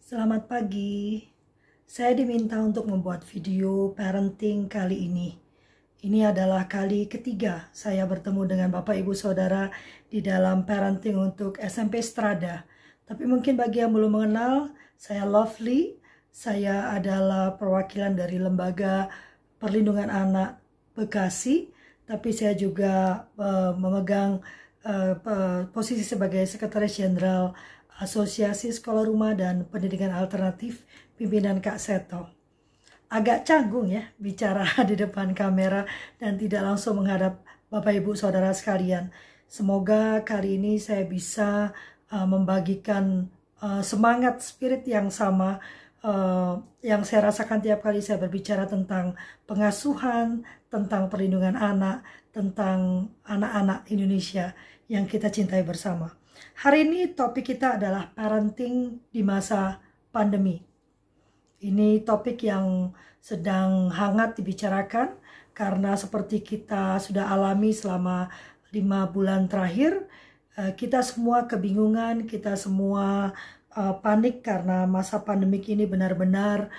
Selamat pagi. Saya diminta untuk membuat video parenting kali ini. Ini adalah kali ketiga saya bertemu dengan Bapak Ibu Saudara di dalam parenting untuk SMP Strada. Tapi mungkin bagi yang belum mengenal, saya Lovely. Saya adalah perwakilan dari Lembaga Perlindungan Anak Bekasi, tapi saya juga memegang posisi sebagai Sekretaris Jenderal Asosiasi Sekolah Rumah dan Pendidikan Alternatif pimpinan Kak Seto. Agak canggung ya bicara di depan kamera dan tidak langsung menghadap Bapak Ibu Saudara sekalian. Semoga kali ini saya bisa membagikan semangat spirit yang sama yang saya rasakan tiap kali saya berbicara tentang pengasuhan, tentang perlindungan anak, tentang anak-anak Indonesia yang kita cintai bersama. Hari ini topik kita adalah parenting di masa pandemi. Ini topik yang sedang hangat dibicarakan karena seperti kita sudah alami selama 5 bulan terakhir, kita semua kebingungan, kita semua panik karena masa pandemik ini benar-benar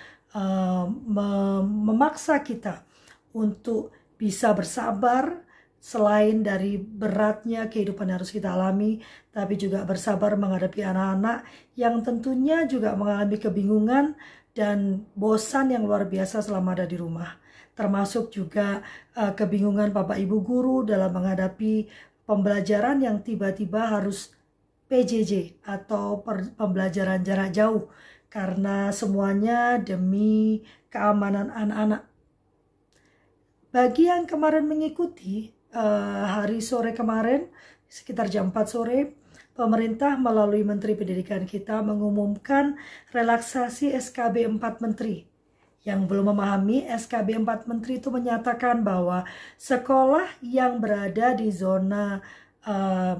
memaksa kita untuk bisa bersabar. Selain dari beratnya kehidupan yang harus kita alami, tapi juga bersabar menghadapi anak-anak yang tentunya juga mengalami kebingungan dan bosan yang luar biasa selama ada di rumah. Termasuk juga kebingungan Bapak Ibu guru dalam menghadapi pembelajaran yang tiba-tiba harus PJJ atau pembelajaran jarak jauh karena semuanya demi keamanan anak-anak. Bagi yang kemarin mengikuti, hari sore kemarin sekitar jam 4 sore pemerintah melalui Menteri Pendidikan kita mengumumkan relaksasi SKB 4 Menteri. Yang belum memahami, SKB 4 Menteri itu menyatakan bahwa sekolah yang berada di zona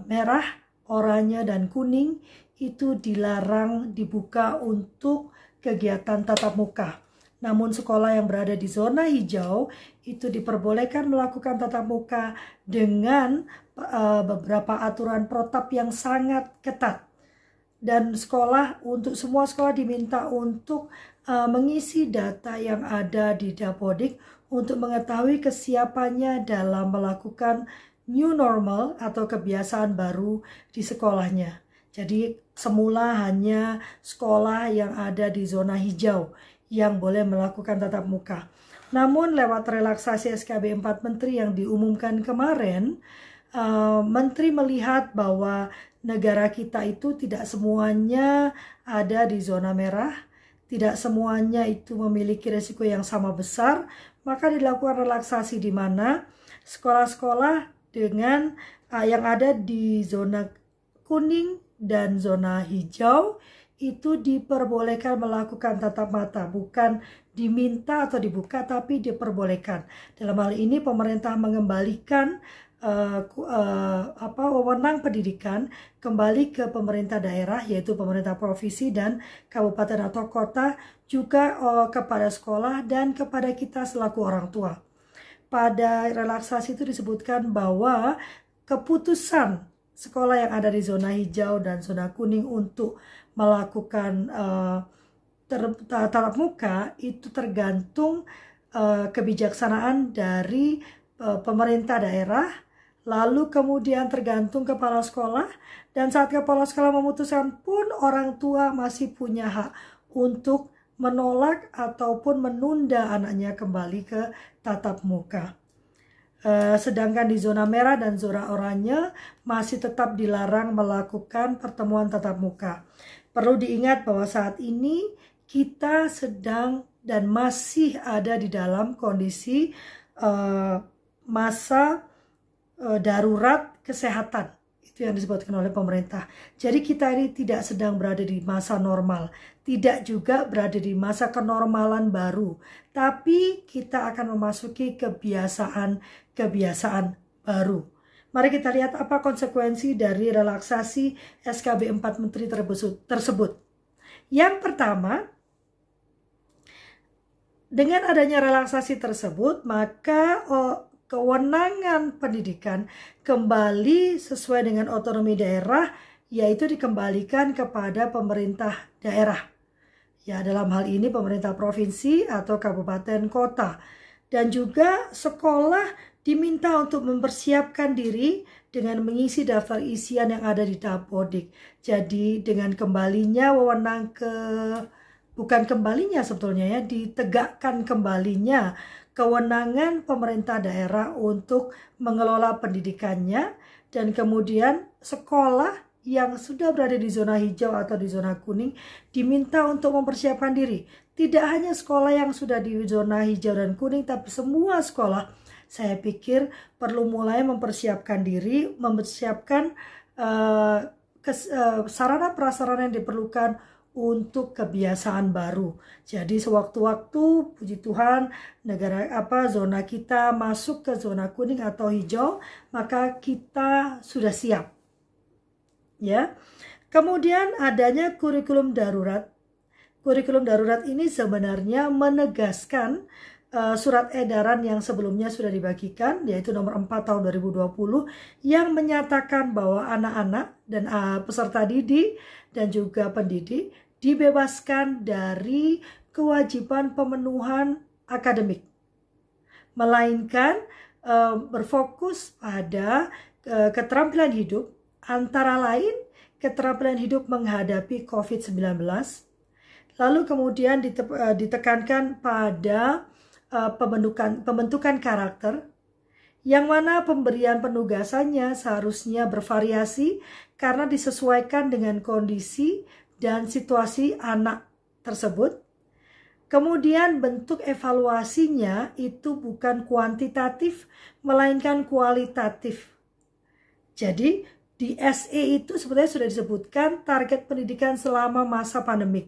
merah, oranye, dan kuning itu dilarang dibuka untuk kegiatan tatap muka. Namun sekolah yang berada di zona hijau itu diperbolehkan melakukan tatap muka dengan beberapa aturan protap yang sangat ketat. Dan untuk semua sekolah diminta untuk mengisi data yang ada di Dapodik untuk mengetahui kesiapannya dalam melakukan new normal atau kebiasaan baru di sekolahnya. Jadi semula hanya sekolah yang ada di zona hijau yang boleh melakukan tatap muka. Namun lewat relaksasi SKB 4 Menteri yang diumumkan kemarin, Menteri melihat bahwa negara kita itu tidak semuanya ada di zona merah, tidak semuanya itu memiliki risiko yang sama besar, maka dilakukan relaksasi di mana sekolah-sekolah dengan yang ada di zona kuning dan zona hijau itu diperbolehkan melakukan tatap mata, bukan diminta atau dibuka, tapi diperbolehkan. Dalam hal ini pemerintah mengembalikan wewenang pendidikan kembali ke pemerintah daerah, yaitu pemerintah provinsi dan kabupaten atau kota, juga kepada sekolah dan kepada kita selaku orang tua. Pada relaksasi itu disebutkan bahwa keputusan sekolah yang ada di zona hijau dan zona kuning untuk melakukan tatap muka itu tergantung kebijaksanaan dari pemerintah daerah, lalu kemudian tergantung kepala sekolah, dan saat kepala sekolah memutuskan pun orang tua masih punya hak untuk menolak ataupun menunda anaknya kembali ke tatap muka. Sedangkan di zona merah dan zona oranye masih tetap dilarang melakukan pertemuan tatap muka. Perlu diingat bahwa saat ini kita sedang dan masih ada di dalam kondisi masa darurat kesehatan. Itu yang disebutkan oleh pemerintah. Jadi kita ini tidak sedang berada di masa normal, tidak juga berada di masa kenormalan baru, tapi kita akan memasuki kebiasaan baru. Mari kita lihat apa konsekuensi dari relaksasi SKB 4 Menteri tersebut. Yang pertama, dengan adanya relaksasi tersebut, maka kewenangan pendidikan kembali sesuai dengan otonomi daerah, yaitu dikembalikan kepada pemerintah daerah. Ya, dalam hal ini pemerintah provinsi atau kabupaten kota. Dan juga sekolah diminta untuk mempersiapkan diri dengan mengisi daftar isian yang ada di Dapodik. Jadi dengan kembalinya wewenang bukan kembalinya sebetulnya ya, ditegakkan kembalinya kewenangan pemerintah daerah untuk mengelola pendidikannya, dan kemudian sekolah yang sudah berada di zona hijau atau di zona kuning diminta untuk mempersiapkan diri. Tidak hanya sekolah yang sudah di zona hijau dan kuning, tapi semua sekolah saya pikir perlu mulai mempersiapkan diri, mempersiapkan sarana prasarana yang diperlukan untuk kebiasaan baru. Jadi sewaktu-waktu, puji Tuhan, zona kita masuk ke zona kuning atau hijau, maka kita sudah siap. Ya. Kemudian adanya kurikulum darurat. Kurikulum darurat ini sebenarnya menegaskan surat edaran yang sebelumnya sudah dibagikan, yaitu nomor 4 tahun 2020, yang menyatakan bahwa anak-anak dan peserta didik dan juga pendidik dibebaskan dari kewajiban pemenuhan akademik, melainkan berfokus pada keterampilan hidup, antara lain keterampilan hidup menghadapi COVID-19, lalu kemudian ditekankan pada pembentukan karakter, yang mana pemberian penugasannya seharusnya bervariasi karena disesuaikan dengan kondisi dan situasi anak tersebut. Kemudian bentuk evaluasinya itu bukan kuantitatif, melainkan kualitatif. Jadi di SE itu sebenarnya sudah disebutkan target pendidikan selama masa pandemik.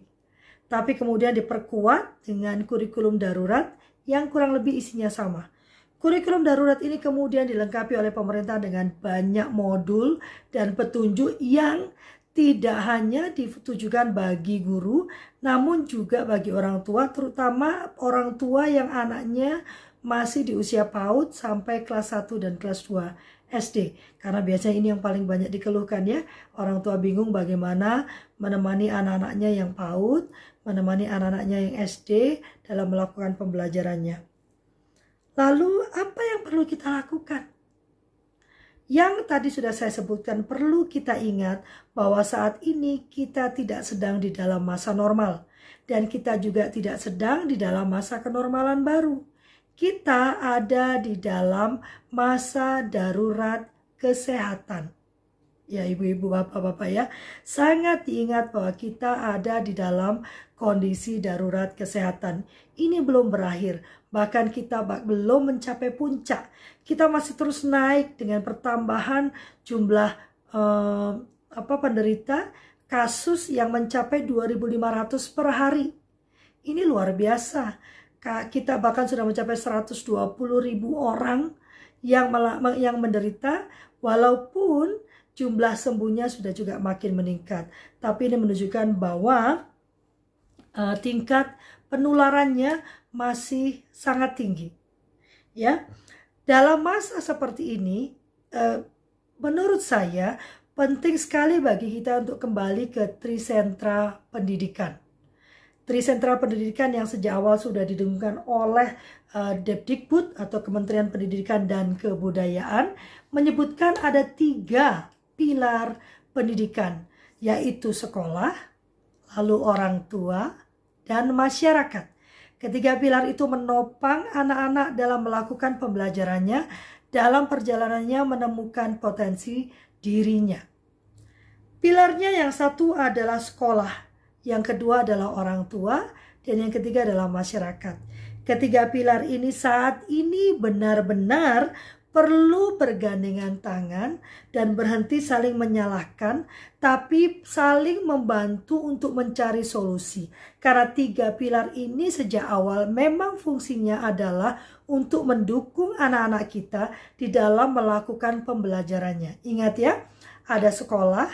Tapi kemudian diperkuat dengan kurikulum darurat yang kurang lebih isinya sama. Kurikulum darurat ini kemudian dilengkapi oleh pemerintah dengan banyak modul dan petunjuk yang tidak hanya ditujukan bagi guru, namun juga bagi orang tua, terutama orang tua yang anaknya masih di usia PAUD sampai kelas 1 dan kelas 2 SD. Karena biasanya ini yang paling banyak dikeluhkan ya. Orang tua bingung bagaimana menemani anak-anaknya yang PAUD, menemani anak-anaknya yang SD dalam melakukan pembelajarannya. Lalu apa yang perlu kita lakukan? Yang tadi sudah saya sebutkan, perlu kita ingat bahwa saat ini kita tidak sedang di dalam masa normal. Dan kita juga tidak sedang di dalam masa kenormalan baru. Kita ada di dalam masa darurat kesehatan. Ya ibu-ibu, bapak-bapak ya, sangat diingat bahwa kita ada di dalam kondisi darurat kesehatan. Ini belum berakhir, bahkan kita belum mencapai puncak. Kita masih terus naik dengan pertambahan jumlah penderita kasus yang mencapai 2.500 per hari. Ini luar biasa. Kita bahkan sudah mencapai 120.000 orang yang menderita, walaupun jumlah sembuhnya sudah juga makin meningkat. Tapi ini menunjukkan bahwa tingkat penularannya masih sangat tinggi. Ya, dalam masa seperti ini, menurut saya penting sekali bagi kita untuk kembali ke trisentra pendidikan. Trisentra pendidikan yang sejak awal sudah didengungkan oleh Depdikbud atau Kementerian Pendidikan dan Kebudayaan, menyebutkan ada 3 pilar pendidikan, yaitu sekolah, lalu orang tua, dan masyarakat. Ketiga pilar itu menopang anak-anak dalam melakukan pembelajarannya, dalam perjalanannya menemukan potensi dirinya. Pilarnya yang satu adalah sekolah, yang kedua adalah orang tua, dan yang ketiga adalah masyarakat. Ketiga pilar ini saat ini benar-benar perlu bergandengan tangan dan berhenti saling menyalahkan, tapi saling membantu untuk mencari solusi. Karena 3 pilar ini sejak awal memang fungsinya adalah untuk mendukung anak-anak kita di dalam melakukan pembelajarannya. Ingat ya, ada sekolah,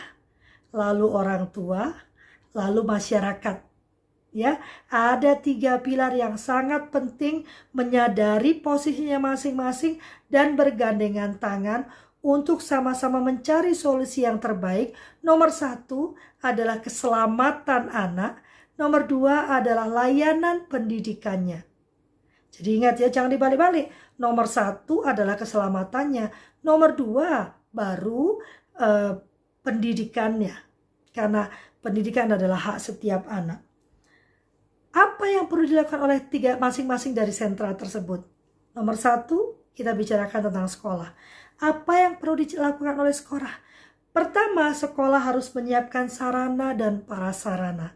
lalu orang tua, lalu masyarakat. Ya, ada 3 pilar yang sangat penting, menyadari posisinya masing-masing dan bergandengan tangan untuk sama-sama mencari solusi yang terbaik. Nomor 1 adalah keselamatan anak, Nomor 2 adalah layanan pendidikannya. Jadi ingat ya, jangan dibalik-balik. Nomor 1 adalah keselamatannya. Nomor 2 baru pendidikannya. Karena pendidikan adalah hak setiap anak. Apa yang perlu dilakukan oleh masing-masing dari sentra tersebut? Nomor 1, kita bicarakan tentang sekolah. Apa yang perlu dilakukan oleh sekolah? Pertama, sekolah harus menyiapkan sarana dan prasarana.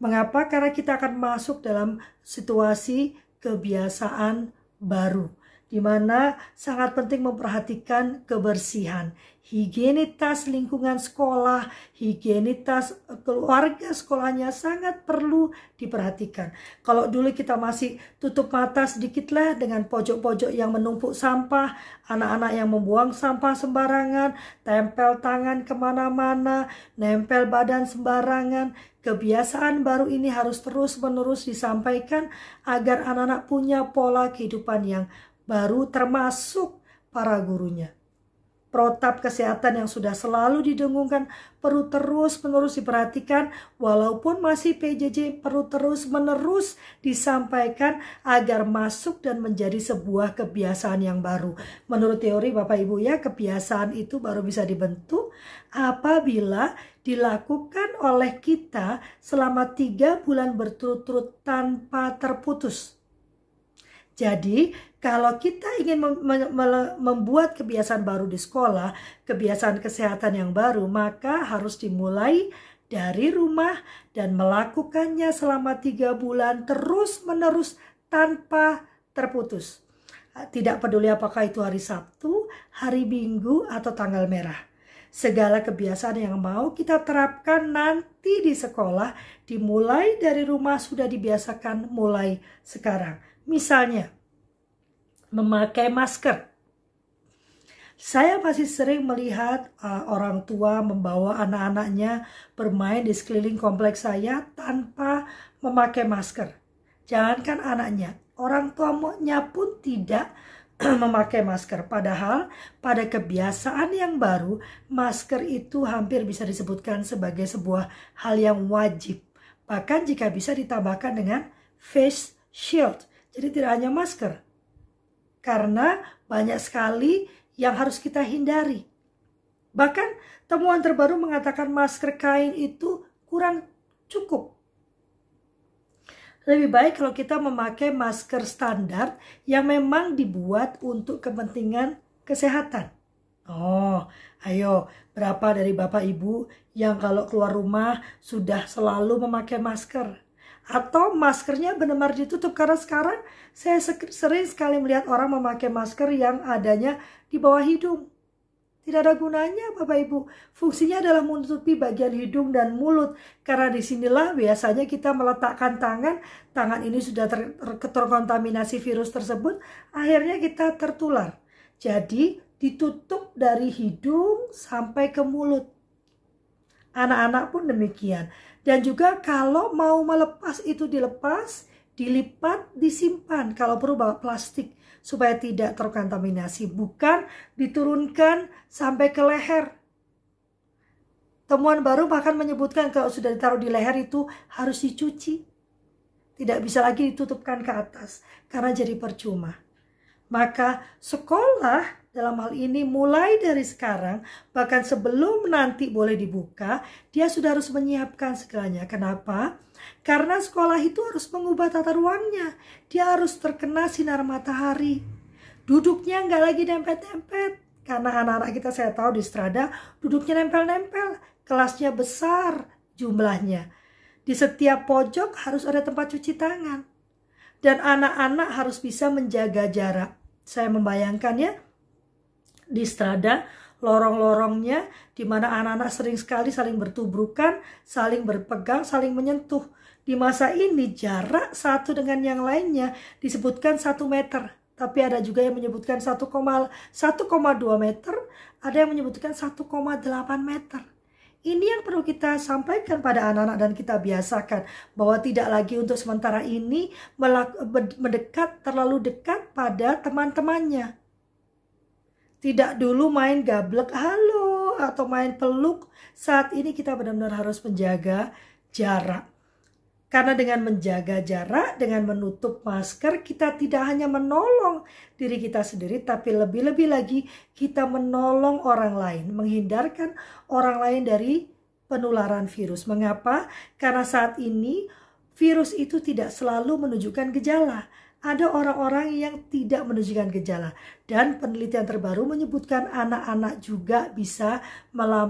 Mengapa? Karena kita akan masuk dalam situasi kebiasaan baru, di mana sangat penting memperhatikan kebersihan, higienitas lingkungan sekolah, higienitas keluarga sekolahnya sangat perlu diperhatikan. Kalau dulu kita masih tutup mata sedikitlah dengan pojok-pojok yang menumpuk sampah, anak-anak yang membuang sampah sembarangan, tempel tangan kemana-mana, nempel badan sembarangan. Kebiasaan baru ini harus terus-menerus disampaikan agar anak-anak punya pola kehidupan yang baru, termasuk para gurunya. Protap kesehatan yang sudah selalu didengungkan perlu terus-menerus diperhatikan, walaupun masih PJJ perlu terus-menerus disampaikan agar masuk dan menjadi sebuah kebiasaan yang baru. Menurut teori Bapak Ibu ya, kebiasaan itu baru bisa dibentuk apabila dilakukan oleh kita selama 3 bulan berturut-turut tanpa terputus. Jadi, kalau kita ingin membuat kebiasaan baru di sekolah, kebiasaan kesehatan yang baru, maka harus dimulai dari rumah dan melakukannya selama 3 bulan terus-menerus tanpa terputus. Tidak peduli apakah itu hari Sabtu, hari Minggu, atau tanggal merah. Segala kebiasaan yang mau kita terapkan nanti di sekolah, dimulai dari rumah sudah dibiasakan mulai sekarang. Misalnya, memakai masker. Saya masih sering melihat orang tua membawa anak-anaknya bermain di sekeliling kompleks saya tanpa memakai masker. Jangankan anaknya, orang tuanya pun tidak memakai masker. Padahal pada kebiasaan yang baru, masker itu hampir bisa disebutkan sebagai sebuah hal yang wajib. Bahkan jika bisa ditambahkan dengan face shield. Jadi tidak hanya masker. Karena banyak sekali yang harus kita hindari. Bahkan temuan terbaru mengatakan masker kain itu kurang cukup. Lebih baik kalau kita memakai masker standar yang memang dibuat untuk kepentingan kesehatan. Oh, ayo, berapa dari Bapak Ibu yang kalau keluar rumah sudah selalu memakai masker? Atau maskernya benar-benar ditutup? Karena sekarang saya sering sekali melihat orang memakai masker yang adanya di bawah hidung. Tidak ada gunanya Bapak Ibu. Fungsinya adalah menutupi bagian hidung dan mulut. Karena disinilah biasanya kita meletakkan tangan. Tangan ini sudah terkontaminasi virus tersebut. Akhirnya kita tertular. Jadi ditutup dari hidung sampai ke mulut. Anak-anak pun demikian. Dan juga kalau mau melepas itu dilepas, dilipat, disimpan. Kalau perlu bawa plastik supaya tidak terkontaminasi. Bukan diturunkan sampai ke leher. Temuan baru bahkan menyebutkan kalau sudah ditaruh di leher itu harus dicuci. Tidak bisa lagi ditutupkan ke atas karena jadi percuma. Maka sekolah dalam hal ini mulai dari sekarang, bahkan sebelum nanti boleh dibuka, dia sudah harus menyiapkan segalanya. Kenapa? Karena sekolah itu harus mengubah tata ruangnya. Dia harus terkena sinar matahari. Duduknya nggak lagi dempet-dempet. Karena anak-anak kita saya tahu di Strada duduknya nempel-nempel. Kelasnya besar jumlahnya. Di setiap pojok harus ada tempat cuci tangan. Dan anak-anak harus bisa menjaga jarak. Saya membayangkannya di Strada, lorong-lorongnya di mana anak-anak sering sekali saling bertubrukan, saling berpegang, saling menyentuh. Di masa ini jarak satu dengan yang lainnya disebutkan 1 meter. Tapi ada juga yang menyebutkan 1,2 meter, ada yang menyebutkan 1,8 meter. Ini yang perlu kita sampaikan pada anak-anak dan kita biasakan bahwa tidak lagi untuk sementara ini mendekat terlalu dekat pada teman-temannya. Tidak dulu main gablek halo atau main peluk. Saat ini kita benar-benar harus menjaga jarak. Karena dengan menjaga jarak, dengan menutup masker, kita tidak hanya menolong diri kita sendiri, tapi lebih-lebih lagi kita menolong orang lain, menghindarkan orang lain dari penularan virus. Mengapa? Karena saat ini virus itu tidak selalu menunjukkan gejala. Ada orang-orang yang tidak menunjukkan gejala. Dan penelitian terbaru menyebutkan anak-anak juga bisa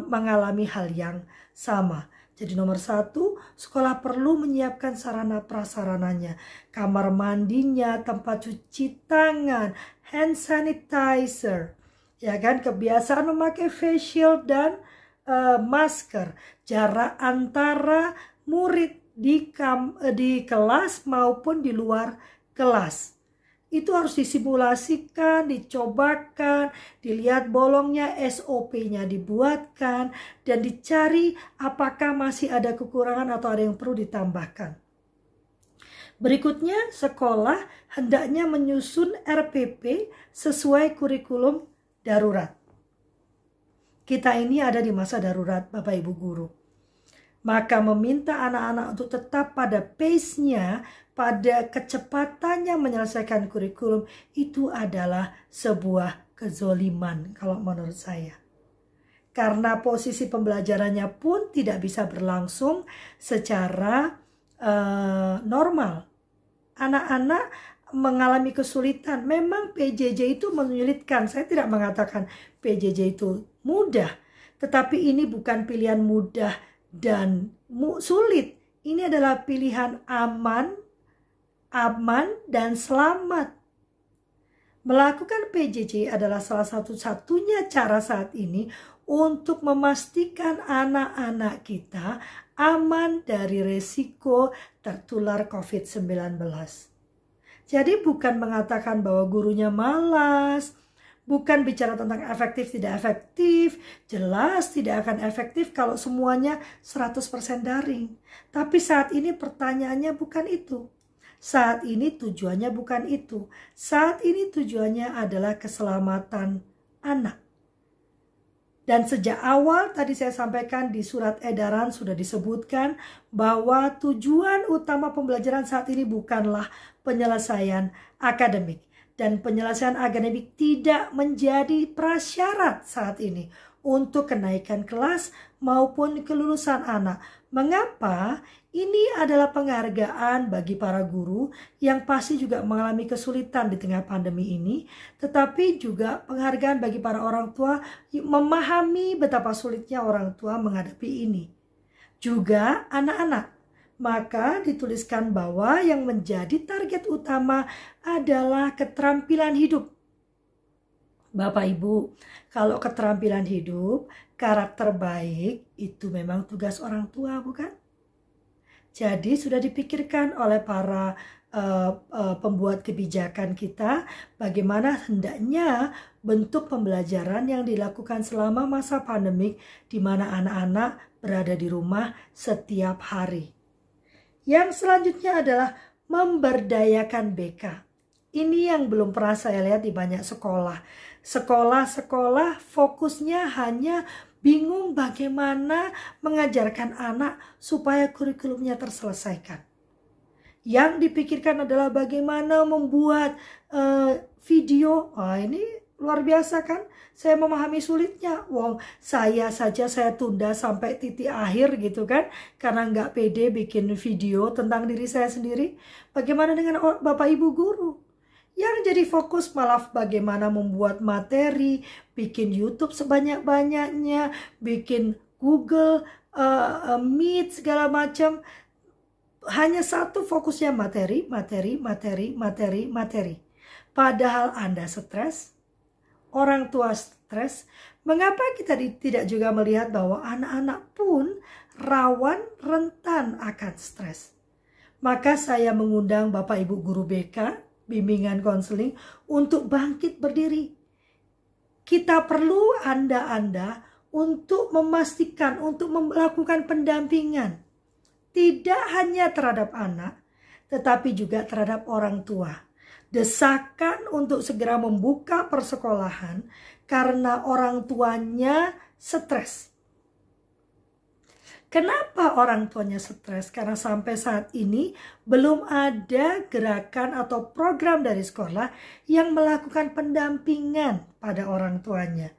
mengalami hal yang sama. Jadi nomor 1, sekolah perlu menyiapkan sarana prasarananya. Kamar mandinya, tempat cuci tangan, hand sanitizer. Ya kan, kebiasaan memakai face shield dan masker. Jarak antara murid di kelas maupun di luar kelas. Itu harus disimulasikan, dicobakan, dilihat bolongnya, SOP-nya dibuatkan, dan dicari apakah masih ada kekurangan atau ada yang perlu ditambahkan. Berikutnya, sekolah hendaknya menyusun RPP sesuai kurikulum darurat. Kita ini ada di masa darurat, Bapak Ibu Guru. Maka meminta anak-anak untuk tetap pada pace-nya, pada kecepatannya menyelesaikan kurikulum, itu adalah sebuah kezoliman kalau menurut saya. Karena posisi pembelajarannya pun tidak bisa berlangsung secara normal. Anak-anak mengalami kesulitan. Memang PJJ itu menyulitkan. Saya tidak mengatakan PJJ itu mudah. Tetapi ini bukan pilihan mudah dan sulit. Ini adalah pilihan aman dan selamat. Melakukan PJJ adalah salah satu-satunya cara saat ini untuk memastikan anak-anak kita aman dari resiko tertular COVID-19. Jadi bukan mengatakan bahwa gurunya malas, bukan bicara tentang efektif tidak efektif, jelas tidak akan efektif kalau semuanya 100% daring. Tapi saat ini pertanyaannya bukan itu. Saat ini tujuannya bukan itu. Saat ini tujuannya adalah keselamatan anak. Dan sejak awal tadi saya sampaikan di surat edaran sudah disebutkan bahwa tujuan utama pembelajaran saat ini bukanlah penyelesaian akademik. Dan penyelesaian akademik tidak menjadi prasyarat saat ini untuk kenaikan kelas maupun kelulusan anak. Mengapa? Ini adalah penghargaan bagi para guru yang pasti juga mengalami kesulitan di tengah pandemi ini, tetapi juga penghargaan bagi para orang tua yang memahami betapa sulitnya orang tua menghadapi ini. Juga anak-anak. Maka dituliskan bahwa yang menjadi target utama adalah keterampilan hidup. Bapak Ibu, kalau keterampilan hidup, karakter baik itu memang tugas orang tua, bukan? Jadi sudah dipikirkan oleh para pembuat kebijakan kita bagaimana hendaknya bentuk pembelajaran yang dilakukan selama masa pandemik di mana anak-anak berada di rumah setiap hari. Yang selanjutnya adalah memberdayakan BK. Ini yang belum pernah saya lihat di banyak sekolah. Sekolah-sekolah fokusnya hanya bingung bagaimana mengajarkan anak supaya kurikulumnya terselesaikan. Yang dipikirkan adalah bagaimana membuat video. Ini luar biasa kan? Saya memahami sulitnya. Wong, saya tunda sampai titik akhir gitu kan. Karena nggak pede bikin video tentang diri saya sendiri. Bagaimana dengan Bapak Ibu guru? Yang jadi fokus malah bagaimana membuat materi, bikin YouTube sebanyak-banyaknya, bikin Google Meet segala macam. Hanya satu fokusnya materi. Padahal Anda stres, orang tua stres. Mengapa kita tidak juga melihat bahwa anak-anak pun rawan rentan akan stres? Maka saya mengundang Bapak Ibu guru BK, bimbingan konseling, untuk bangkit berdiri. Kita perlu Anda untuk memastikan, untuk melakukan pendampingan. Tidak hanya terhadap anak, tetapi juga terhadap orang tua. Desakan untuk segera membuka persekolahan karena orang tuanya stres. Kenapa orang tuanya stres? Karena sampai saat ini belum ada gerakan atau program dari sekolah yang melakukan pendampingan pada orang tuanya.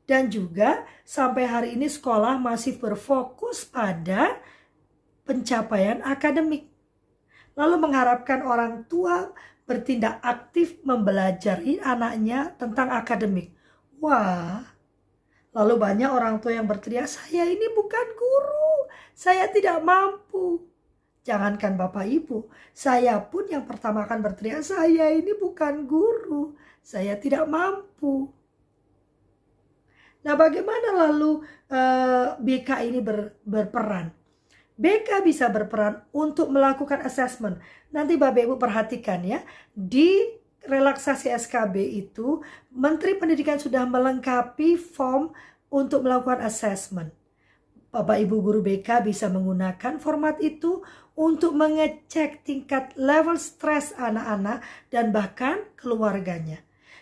Dan juga sampai hari ini sekolah masih berfokus pada pencapaian akademik. Lalu mengharapkan orang tua bertindak aktif mempelajari anaknya tentang akademik. Wah. Lalu banyak orang tua yang berteriak, saya ini bukan guru, saya tidak mampu. Jangankan Bapak Ibu, saya pun yang pertama akan berteriak, saya ini bukan guru, saya tidak mampu. Nah, bagaimana lalu BK ini berperan? BK bisa berperan untuk melakukan assessment. Nanti Bapak Ibu perhatikan ya, di relaksasi SKB itu, Menteri Pendidikan sudah melengkapi form untuk melakukan assessment. Bapak Ibu guru BK bisa menggunakan format itu untuk mengecek tingkat level stres anak-anak dan bahkan keluarganya.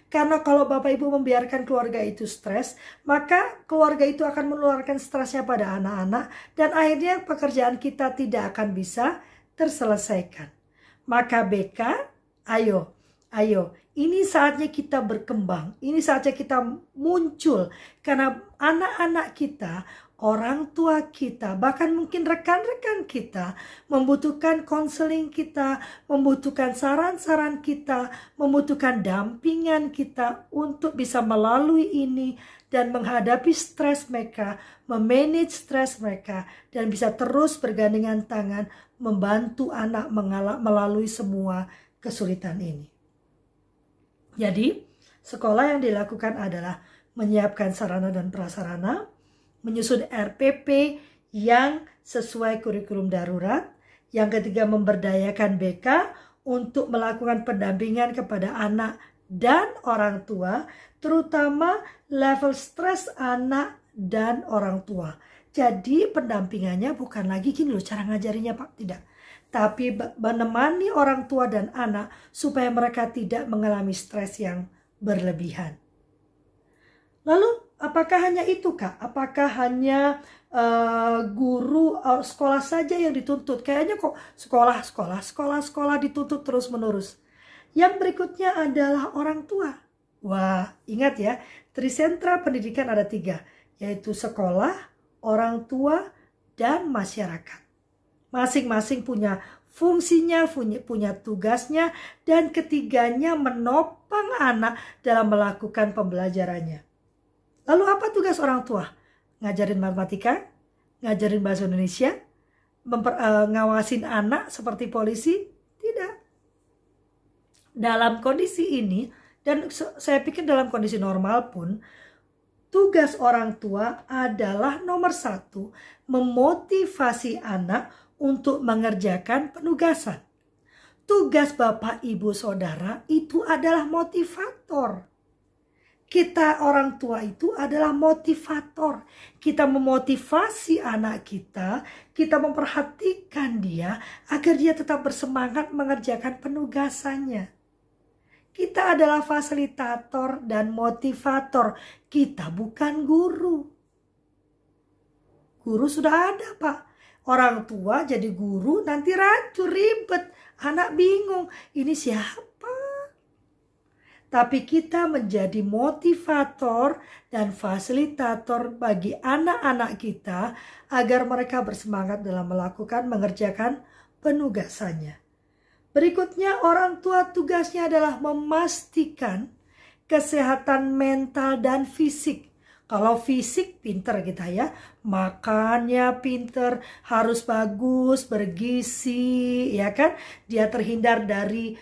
Karena kalau Bapak Ibu membiarkan keluarga itu stres, maka keluarga itu akan menularkan stresnya pada anak-anak dan akhirnya pekerjaan kita tidak akan bisa terselesaikan. Maka BK, ayo, ini saatnya kita berkembang, ini saatnya kita muncul. Karena anak-anak kita, orang tua kita, bahkan mungkin rekan-rekan kita membutuhkan konseling kita, membutuhkan saran-saran kita, membutuhkan dampingan kita untuk bisa melalui ini dan menghadapi stres mereka, memanage stres mereka, dan bisa terus bergandengan tangan membantu anak melalui semua kesulitan ini. Jadi, sekolah yang dilakukan adalah menyiapkan sarana dan prasarana, menyusun RPP yang sesuai kurikulum darurat. Yang ketiga, memberdayakan BK untuk melakukan pendampingan kepada anak dan orang tua, terutama level stres anak dan orang tua. Jadi pendampingannya bukan lagi gini loh cara ngajarinya Pak, tidak. Tapi menemani orang tua dan anak supaya mereka tidak mengalami stres yang berlebihan. Lalu apakah hanya itu Kak? Apakah hanya guru sekolah saja yang dituntut? Kayaknya kok sekolah dituntut terus menerus. Yang berikutnya adalah orang tua. Wah, ingat ya, trisentra pendidikan ada 3, yaitu sekolah, orang tua, dan masyarakat. Masing-masing punya fungsinya, punya tugasnya, dan ketiganya menopang anak dalam melakukan pembelajarannya. Lalu apa tugas orang tua? Ngajarin matematika, ngajarin bahasa Indonesia, ngawasin anak seperti polisi? Tidak. Dalam kondisi ini, dan saya pikir dalam kondisi normal pun, tugas orang tua adalah nomor 1, memotivasi anak untuk mengerjakan penugasan. Tugas Bapak, Ibu, Saudara itu adalah motivator. Kita orang tua itu adalah motivator. Kita memotivasi anak kita, kita memperhatikan dia agar dia tetap bersemangat mengerjakan penugasannya. Kita adalah fasilitator dan motivator. Kita bukan guru. Guru sudah ada Pak. Orang tua jadi guru nanti rancu, ribet. Anak bingung, ini siapa? Tapi kita menjadi motivator dan fasilitator bagi anak-anak kita agar mereka bersemangat dalam mengerjakan penugasannya. Berikutnya, orang tua tugasnya adalah memastikan kesehatan mental dan fisik. Kalau fisik pinter kita ya, makannya pinter, harus bagus, bergizi, ya kan? Dia terhindar dari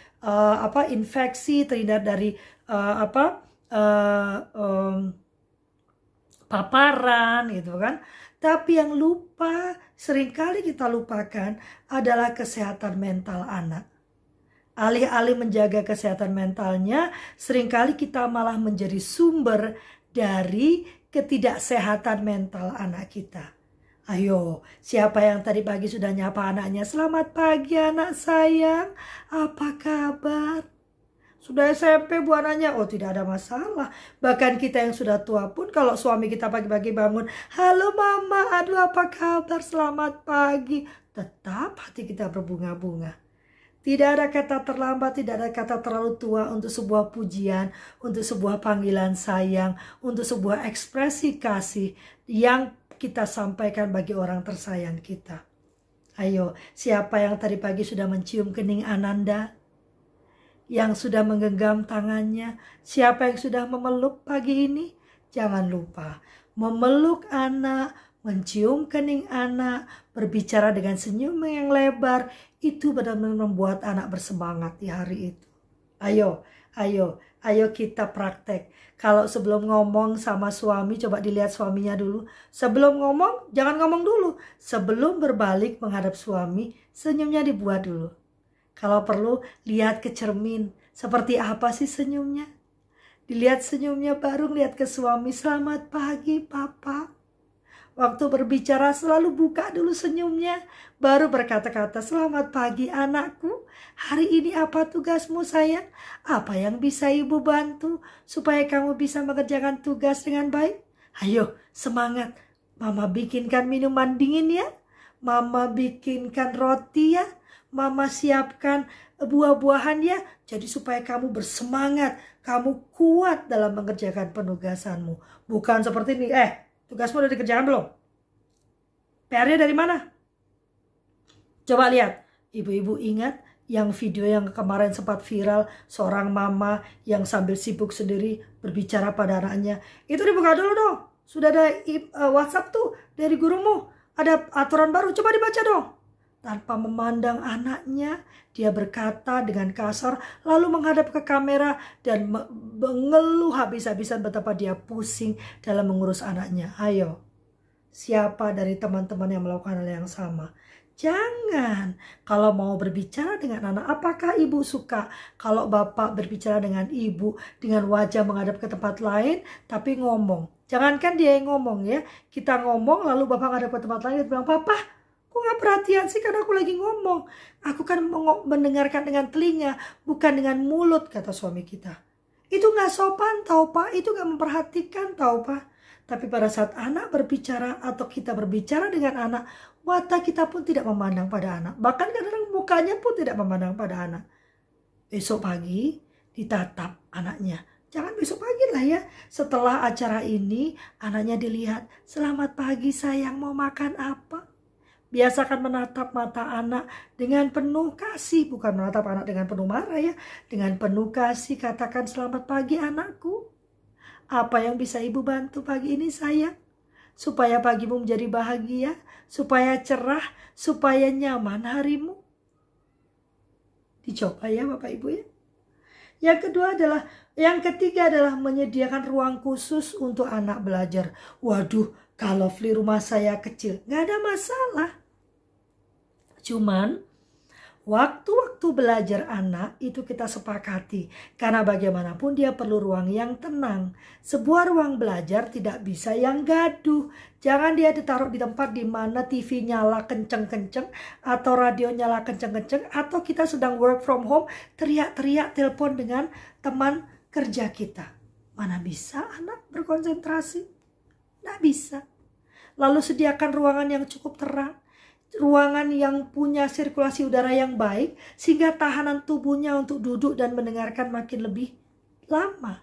infeksi, terhindar dari paparan, gitu kan? Tapi yang seringkali kita lupakan adalah kesehatan mental anak. Alih-alih menjaga kesehatan mentalnya, seringkali kita malah menjadi sumber dari ketidaksehatan mental anak kita. Ayo, siapa yang tadi pagi sudah nyapa anaknya? Selamat pagi anak sayang, apa kabar? Sudah SMP Bu anaknya, oh tidak ada masalah. Bahkan kita yang sudah tua pun kalau suami kita pagi-pagi bangun, halo mama, aduh apa kabar, selamat pagi. Tetap hati kita berbunga-bunga. Tidak ada kata terlambat, tidak ada kata terlalu tua untuk sebuah pujian, untuk sebuah panggilan sayang, untuk sebuah ekspresi kasih yang kita sampaikan bagi orang tersayang kita. Ayo, siapa yang tadi pagi sudah mencium kening Ananda? Yang sudah menggenggam tangannya? Siapa yang sudah memeluk pagi ini? Jangan lupa, memeluk anak, mencium kening anak, berbicara dengan senyum yang lebar, itu benar-benar membuat anak bersemangat di hari itu. Ayo kita praktek. Kalau sebelum ngomong sama suami, coba dilihat suaminya dulu. Sebelum ngomong, jangan ngomong dulu. Sebelum berbalik menghadap suami, senyumnya dibuat dulu. Kalau perlu, lihat ke cermin. Seperti apa sih senyumnya? Dilihat senyumnya, baru lihat ke suami. Selamat pagi, Papa. Waktu berbicara selalu buka dulu senyumnya. Baru berkata-kata, selamat pagi anakku. Hari ini apa tugasmu sayang? Apa yang bisa ibu bantu supaya kamu bisa mengerjakan tugas dengan baik? Ayo semangat. Mama bikinkan minuman dingin ya. Mama bikinkan roti ya. Mama siapkan buah-buahan ya. Jadi supaya kamu bersemangat. Kamu kuat dalam mengerjakan penugasanmu. Bukan seperti ini. Tugasmu udah dikerjakan belum? PR-nya dari mana? Coba lihat. Ibu-ibu ingat yang video yang kemarin sempat viral. Seorang mama yang sambil sibuk sendiri berbicara pada anaknya. Itu dibuka dulu dong. Sudah ada WhatsApp tuh dari gurumu. Ada aturan baru. Coba dibaca dong. Tanpa memandang anaknya, dia berkata dengan kasar, lalu menghadap ke kamera dan mengeluh habis-habisan betapa dia pusing dalam mengurus anaknya. Ayo, siapa dari teman-teman yang melakukan hal yang sama? Jangan. Kalau mau berbicara dengan anak, apakah ibu suka kalau bapak berbicara dengan ibu dengan wajah menghadap ke tempat lain, tapi ngomong? Jangankan dia yang ngomong ya, kita ngomong lalu bapak menghadap ke tempat lain dan bilang, Papa, kok gak perhatian sih karena aku lagi ngomong. Aku kan mendengarkan dengan telinga, bukan dengan mulut, kata suami kita. Itu gak sopan tau Pak, itu gak memperhatikan tau Pak. Tapi pada saat anak berbicara atau kita berbicara dengan anak, watak kita pun tidak memandang pada anak. Bahkan kadang-kadang mukanya pun tidak memandang pada anak. Besok pagi ditatap anaknya. Jangan besok pagi lah ya. Setelah acara ini anaknya dilihat. Selamat pagi sayang, mau makan apa? Biasakan menatap mata anak dengan penuh kasih. Bukan menatap anak dengan penuh marah ya. Dengan penuh kasih katakan selamat pagi anakku. Apa yang bisa ibu bantu pagi ini sayang? Supaya pagimu menjadi bahagia. Supaya cerah. Supaya nyaman harimu. Dicoba ya Bapak Ibu ya. Yang ketiga adalah menyediakan ruang khusus untuk anak belajar. Waduh, kalau fli rumah saya kecil, nggak ada masalah. Cuman waktu-waktu belajar anak itu kita sepakati. Karena bagaimanapun dia perlu ruang yang tenang. Sebuah ruang belajar tidak bisa yang gaduh. Jangan dia ditaruh di tempat di mana TV nyala kenceng-kenceng atau radio nyala kenceng-kenceng atau kita sedang work from home teriak-teriak telepon dengan teman kerja kita. Mana bisa anak berkonsentrasi? Nggak bisa. Lalu sediakan ruangan yang cukup terang. Ruangan yang punya sirkulasi udara yang baik sehingga tahanan tubuhnya untuk duduk dan mendengarkan makin lebih lama.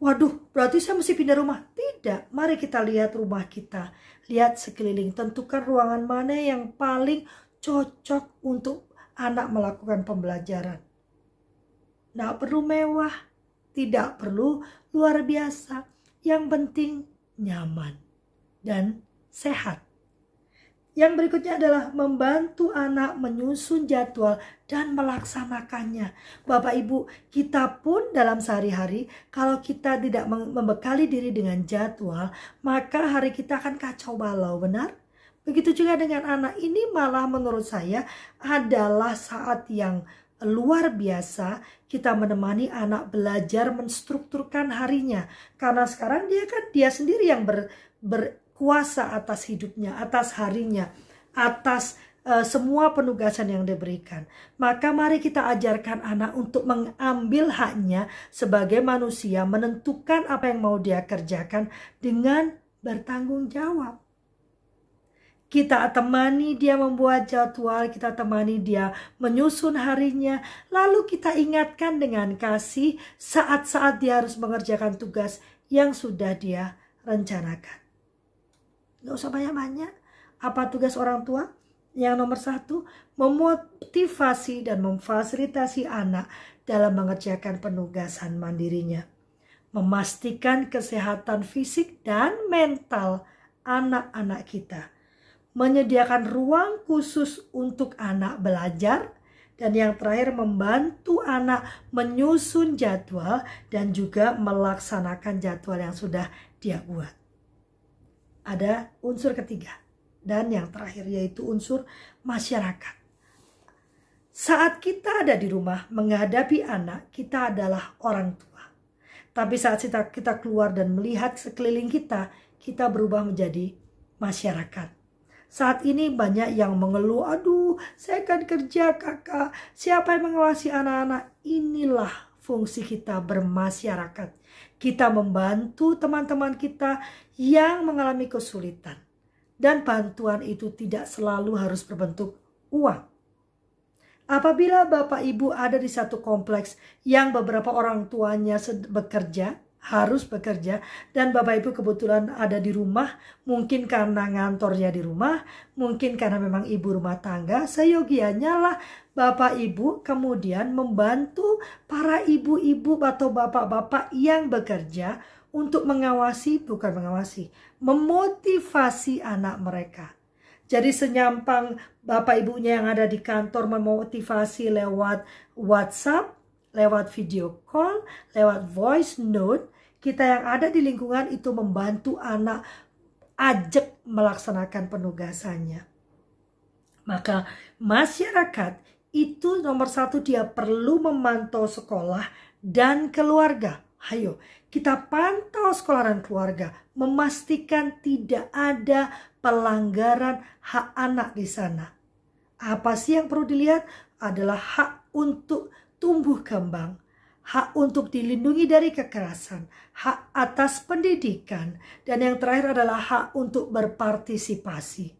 Waduh, berarti saya mesti pindah rumah? Tidak, mari kita lihat rumah kita. Lihat sekeliling, tentukan ruangan mana yang paling cocok untuk anak melakukan pembelajaran. Tidak perlu mewah, tidak perlu luar biasa. Yang penting nyaman dan sehat. Yang berikutnya adalah membantu anak menyusun jadwal dan melaksanakannya. Bapak Ibu, kita pun dalam sehari-hari kalau kita tidak membekali diri dengan jadwal, maka hari kita akan kacau balau, benar? Begitu juga dengan anak. Ini malah menurut saya adalah saat yang luar biasa kita menemani anak belajar menstrukturkan harinya. Karena sekarang dia sendiri yang berkuasa atas hidupnya, atas harinya, atas semua penugasan yang diberikan. Maka mari kita ajarkan anak untuk mengambil haknya sebagai manusia, menentukan apa yang mau dia kerjakan dengan bertanggung jawab. Kita temani dia membuat jadwal, kita temani dia menyusun harinya, lalu kita ingatkan dengan kasih saat-saat dia harus mengerjakan tugas yang sudah dia rencanakan. Gak usah banyak-banyak. Apa tugas orang tua? Yang nomor 1, memotivasi dan memfasilitasi anak dalam mengerjakan penugasan mandirinya. Memastikan kesehatan fisik dan mental anak-anak kita. Menyediakan ruang khusus untuk anak belajar. Dan yang terakhir, membantu anak menyusun jadwal dan juga melaksanakan jadwal yang sudah dia buat. Ada unsur ketiga. Dan yang terakhir yaitu unsur masyarakat. Saat kita ada di rumah menghadapi anak, kita adalah orang tua. Tapi saat kita keluar dan melihat sekeliling kita, kita berubah menjadi masyarakat. Saat ini banyak yang mengeluh, aduh saya kan kerja kakak, siapa yang mengawasi anak-anak? Inilah fungsi kita bermasyarakat. Kita membantu teman-teman kita yang mengalami kesulitan. Dan bantuan itu tidak selalu harus berbentuk uang. Apabila Bapak Ibu ada di satu kompleks yang beberapa orang tuanya harus bekerja, dan Bapak Ibu kebetulan ada di rumah, mungkin karena ngantornya di rumah, mungkin karena memang ibu rumah tangga, seyogianya lah Bapak Ibu kemudian membantu para ibu-ibu atau bapak-bapak yang bekerja untuk memotivasi anak mereka. Jadi senyampang Bapak Ibunya yang ada di kantor memotivasi lewat WhatsApp, lewat video call, lewat voice note, kita yang ada di lingkungan itu membantu anak ajak melaksanakan penugasannya. Maka masyarakat itu nomor 1, dia perlu memantau sekolah dan keluarga. Ayo, kita pantau sekolah dan keluarga, memastikan tidak ada pelanggaran hak anak di sana. Apa sih yang perlu dilihat? Adalah hak untuk tumbuh kembang, hak untuk dilindungi dari kekerasan, hak atas pendidikan, dan yang terakhir adalah hak untuk berpartisipasi.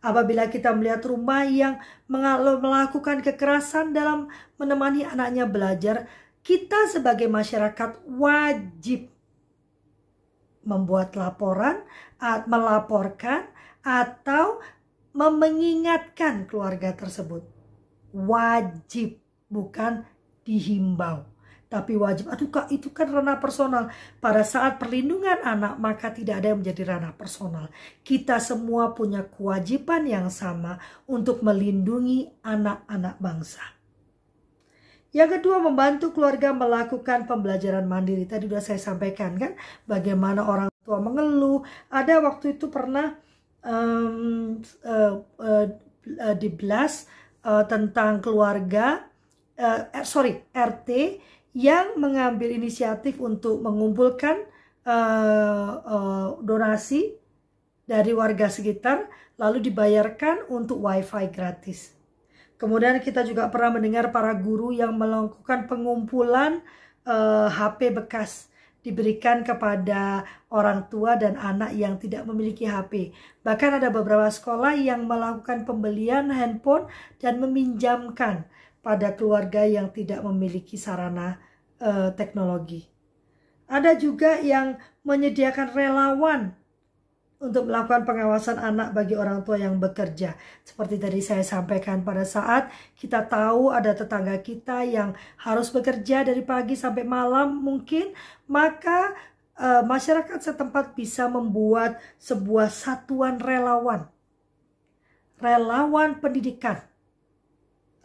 Apabila kita melihat rumah yang melakukan kekerasan dalam menemani anaknya belajar, kita sebagai masyarakat wajib membuat laporan, melaporkan, atau mengingatkan keluarga tersebut. Wajib, bukan dihimbau. Tapi wajib. Aduh kak, itu kan ranah personal. Pada saat perlindungan anak, maka tidak ada yang menjadi ranah personal. Kita semua punya kewajiban yang sama untuk melindungi anak-anak bangsa. Yang kedua, membantu keluarga melakukan pembelajaran mandiri. Tadi sudah saya sampaikan kan, bagaimana orang tua mengeluh. Ada waktu itu pernah di BLAS tentang keluarga, RT yang mengambil inisiatif untuk mengumpulkan donasi dari warga sekitar, lalu dibayarkan untuk wifi gratis. Kemudian kita juga pernah mendengar para guru yang melakukan pengumpulan HP bekas diberikan kepada orang tua dan anak yang tidak memiliki HP. Bahkan ada beberapa sekolah yang melakukan pembelian handphone dan meminjamkan pada keluarga yang tidak memiliki sarana teknologi. Ada juga yang menyediakan relawan untuk melakukan pengawasan anak bagi orang tua yang bekerja. Seperti tadi saya sampaikan, pada saat kita tahu ada tetangga kita yang harus bekerja dari pagi sampai malam mungkin, maka masyarakat setempat bisa membuat sebuah satuan relawan. Relawan pendidikan.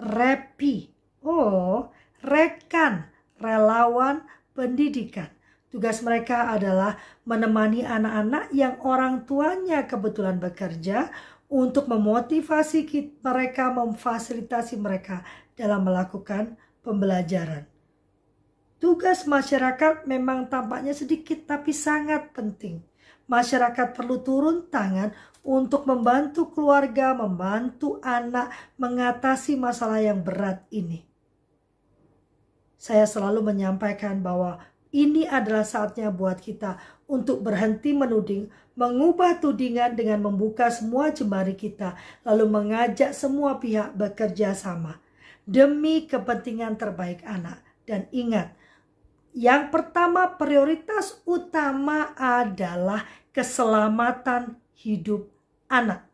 REPI. Rekan relawan pendidikan. Tugas mereka adalah menemani anak-anak yang orang tuanya kebetulan bekerja untuk memotivasi mereka, memfasilitasi mereka dalam melakukan pembelajaran. Tugas masyarakat memang tampaknya sedikit tapi sangat penting. Masyarakat perlu turun tangan untuk membantu keluarga, membantu anak mengatasi masalah yang berat ini. Saya selalu menyampaikan bahwa ini adalah saatnya buat kita untuk berhenti menuding, mengubah tudingan dengan membuka semua jemari kita, lalu mengajak semua pihak bekerja sama demi kepentingan terbaik anak. Dan ingat, yang pertama, prioritas utama adalah keselamatan hidup anak.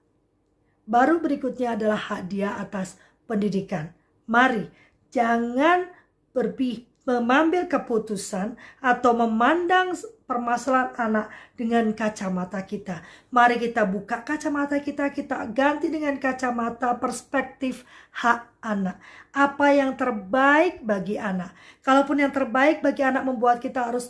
Baru berikutnya adalah hak dia atas pendidikan. Mari, jangan mengambil keputusan atau memandang permasalahan anak dengan kacamata kita. Mari kita buka kacamata kita ganti dengan kacamata perspektif hak anak. Apa yang terbaik bagi anak. Kalaupun yang terbaik bagi anak membuat kita harus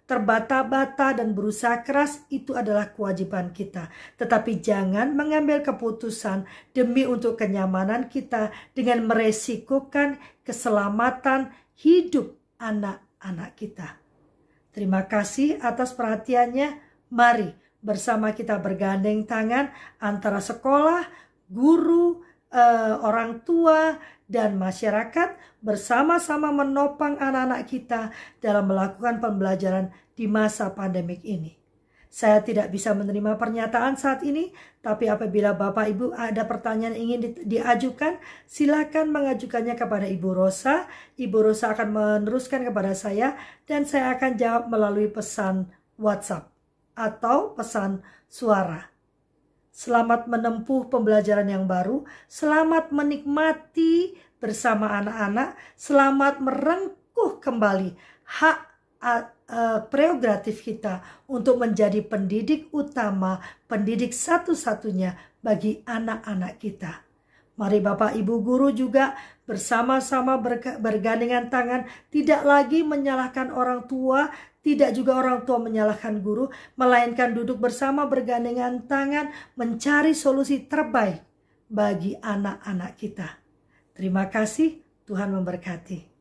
terbata-bata dan berusaha keras, itu adalah kewajiban kita. Tetapi jangan mengambil keputusan demi untuk kenyamanan kita dengan meresikokan keselamatan hidup anak-anak kita. Terima kasih atas perhatiannya. Mari bersama kita bergandeng tangan antara sekolah, guru, orang tua, dan masyarakat bersama-sama menopang anak-anak kita dalam melakukan pembelajaran di masa pandemik ini. Saya tidak bisa menerima pernyataan saat ini, tapi apabila Bapak Ibu ada pertanyaan yang ingin diajukan, silakan mengajukannya kepada Ibu Rosa. Ibu Rosa akan meneruskan kepada saya dan saya akan jawab melalui pesan WhatsApp atau pesan suara. Selamat menempuh pembelajaran yang baru, selamat menikmati bersama anak-anak, selamat merengkuh kembali hak prerogatif kita untuk menjadi pendidik utama, pendidik satu-satunya bagi anak-anak kita. Mari Bapak Ibu guru juga bersama-sama bergandengan tangan, tidak lagi menyalahkan orang tua, tidak juga orang tua menyalahkan guru, melainkan duduk bersama bergandengan tangan mencari solusi terbaik bagi anak-anak kita. Terima kasih, Tuhan memberkati.